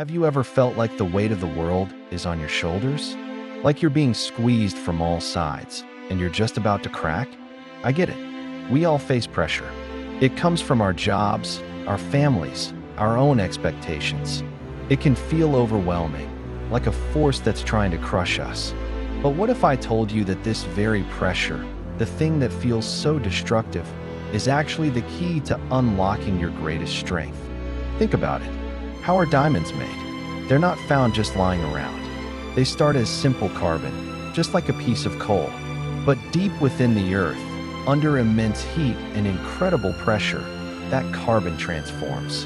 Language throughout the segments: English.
Have you ever felt like the weight of the world is on your shoulders? Like you're being squeezed from all sides and you're just about to crack? I get it. We all face pressure. It comes from our jobs, our families, our own expectations. It can feel overwhelming, like a force that's trying to crush us. But what if I told you that this very pressure, the thing that feels so destructive, is actually the key to unlocking your greatest strength? Think about it. How are diamonds made? They're not found just lying around. They start as simple carbon, just like a piece of coal. But deep within the earth, under immense heat and incredible pressure, that carbon transforms.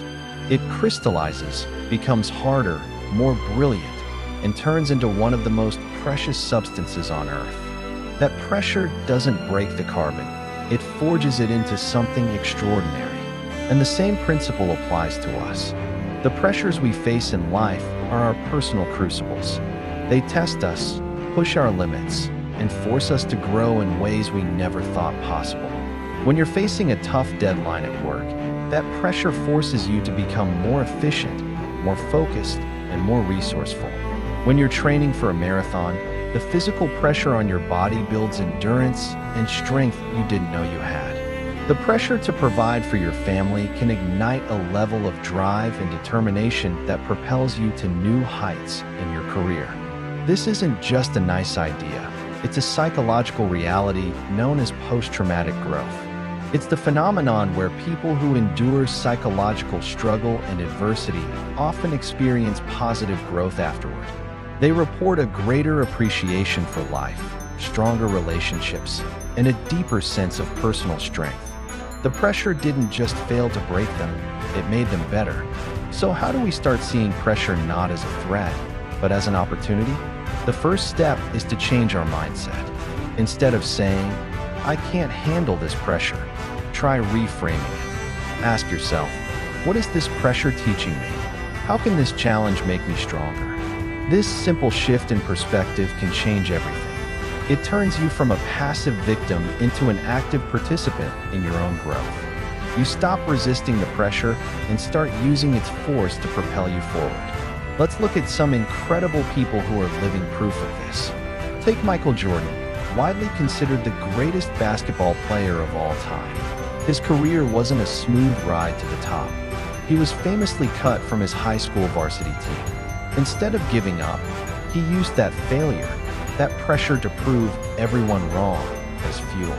It crystallizes, becomes harder, more brilliant, and turns into one of the most precious substances on Earth. That pressure doesn't break the carbon. It forges it into something extraordinary. And the same principle applies to us. The pressures we face in life are our personal crucibles. They test us, push our limits, and force us to grow in ways we never thought possible. When you're facing a tough deadline at work, that pressure forces you to become more efficient, more focused, and more resourceful. When you're training for a marathon, the physical pressure on your body builds endurance and strength you didn't know you had. The pressure to provide for your family can ignite a level of drive and determination that propels you to new heights in your career. This isn't just a nice idea. It's a psychological reality known as post-traumatic growth. It's the phenomenon where people who endure psychological struggle and adversity often experience positive growth afterward. They report a greater appreciation for life, stronger relationships, and a deeper sense of personal strength. The pressure didn't just fail to break them, it made them better. So how do we start seeing pressure not as a threat, but as an opportunity? The first step is to change our mindset. Instead of saying, "I can't handle this pressure," try reframing it. Ask yourself, what is this pressure teaching me? How can this challenge make me stronger? This simple shift in perspective can change everything. It turns you from a passive victim into an active participant in your own growth. You stop resisting the pressure and start using its force to propel you forward. Let's look at some incredible people who are living proof of this. Take Michael Jordan, widely considered the greatest basketball player of all time. His career wasn't a smooth ride to the top. He was famously cut from his high school varsity team. Instead of giving up, he used that failure, that pressure to prove everyone wrong, as fuel.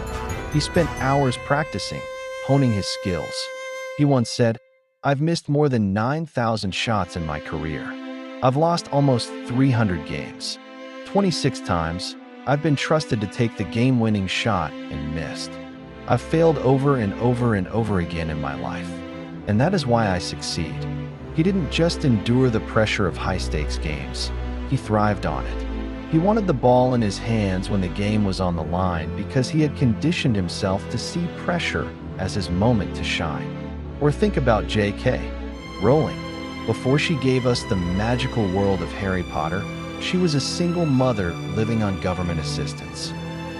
He spent hours practicing, honing his skills. He once said, "I've missed more than 9,000 shots in my career. I've lost almost 300 games. 26 times, I've been trusted to take the game-winning shot and missed. I've failed over and over and over again in my life. And that is why I succeed." He didn't just endure the pressure of high-stakes games. He thrived on it. He wanted the ball in his hands when the game was on the line because he had conditioned himself to see pressure as his moment to shine. Or think about J.K. Rowling. Before she gave us the magical world of Harry Potter, she was a single mother living on government assistance.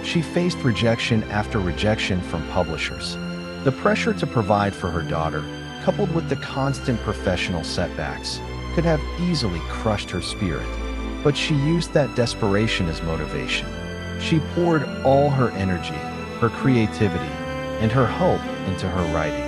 She faced rejection after rejection from publishers. The pressure to provide for her daughter, coupled with the constant professional setbacks, could have easily crushed her spirit. But she used that desperation as motivation. She poured all her energy, her creativity, and her hope into her writing.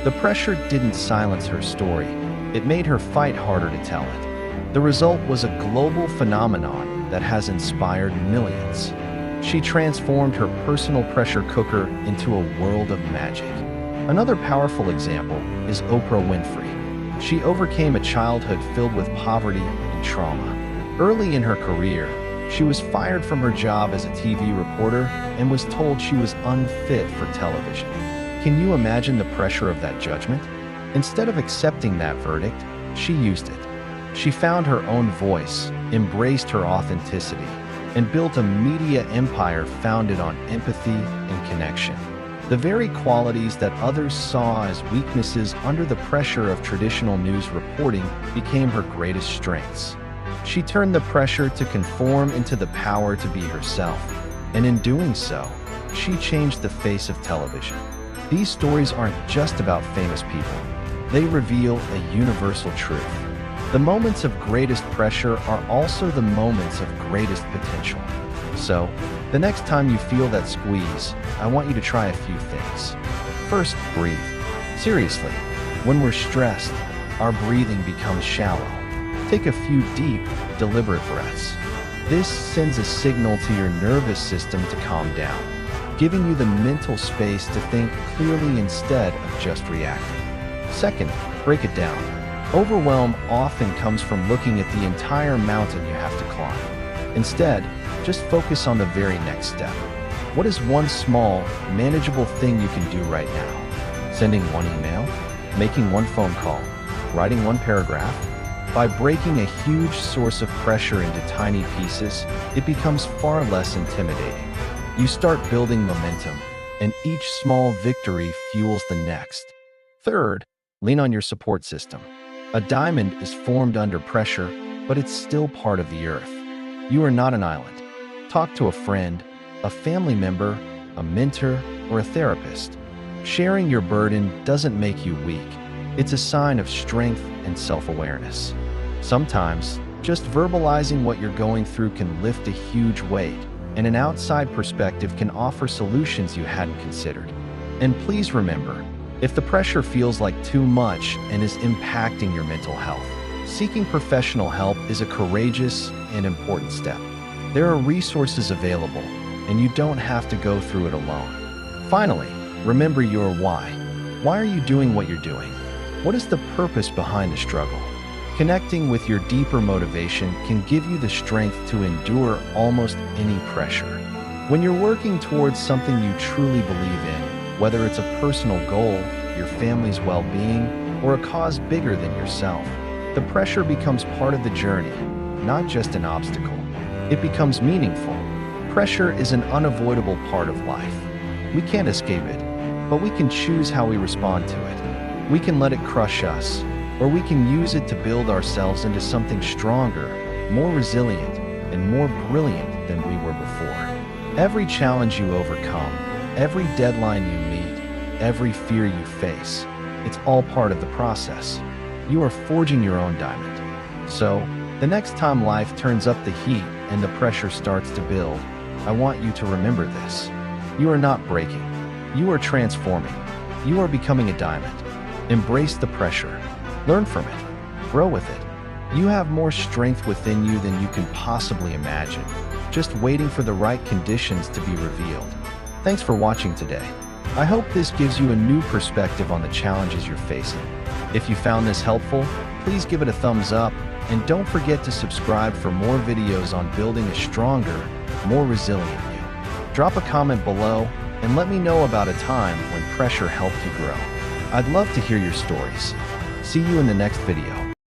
The pressure didn't silence her story. It made her fight harder to tell it. The result was a global phenomenon that has inspired millions. She transformed her personal pressure cooker into a world of magic. Another powerful example is Oprah Winfrey. She overcame a childhood filled with poverty and trauma. Early in her career, she was fired from her job as a TV reporter and was told she was unfit for television. Can you imagine the pressure of that judgment? Instead of accepting that verdict, she used it. She found her own voice, embraced her authenticity, and built a media empire founded on empathy and connection. The very qualities that others saw as weaknesses under the pressure of traditional news reporting became her greatest strengths. She turned the pressure to conform into the power to be herself, and in doing so, she changed the face of television. These stories aren't just about famous people. They reveal a universal truth. The moments of greatest pressure are also the moments of greatest potential. So, the next time you feel that squeeze, I want you to try a few things. First, breathe. Seriously, when we're stressed, our breathing becomes shallow. Take a few deep, deliberate breaths. This sends a signal to your nervous system to calm down, giving you the mental space to think clearly instead of just reacting. Second, break it down. Overwhelm often comes from looking at the entire mountain you have to climb. Instead, just focus on the very next step. What is one small, manageable thing you can do right now? Sending one email? Making one phone call? Writing one paragraph? By breaking a huge source of pressure into tiny pieces, it becomes far less intimidating. You start building momentum, and each small victory fuels the next. Third, lean on your support system. A diamond is formed under pressure, but it's still part of the earth. You are not an island. Talk to a friend, a family member, a mentor, or a therapist. Sharing your burden doesn't make you weak. It's a sign of strength and self-awareness. Sometimes, just verbalizing what you're going through can lift a huge weight, and an outside perspective can offer solutions you hadn't considered. And please remember, if the pressure feels like too much and is impacting your mental health, seeking professional help is a courageous and important step. There are resources available, and you don't have to go through it alone. Finally, remember your why. Why are you doing what you're doing? What is the purpose behind the struggle? Connecting with your deeper motivation can give you the strength to endure almost any pressure. When you're working towards something you truly believe in, whether it's a personal goal, your family's well-being, or a cause bigger than yourself, the pressure becomes part of the journey, not just an obstacle. It becomes meaningful. Pressure is an unavoidable part of life. We can't escape it, but we can choose how we respond to it. We can let it crush us, or we can use it to build ourselves into something stronger, more resilient, and more brilliant than we were before. Every challenge you overcome, every deadline you meet, every fear you face, it's all part of the process. You are forging your own diamond. So, the next time life turns up the heat and the pressure starts to build, I want you to remember this. You are not breaking. You are transforming. You are becoming a diamond. Embrace the pressure. Learn from it. Grow with it. You have more strength within you than you can possibly imagine, just waiting for the right conditions to be revealed. Thanks for watching today. I hope this gives you a new perspective on the challenges you're facing. If you found this helpful, please give it a thumbs up, and don't forget to subscribe for more videos on building a stronger, more resilient you. Drop a comment below and let me know about a time when pressure helped you grow. I'd love to hear your stories. See you in the next video.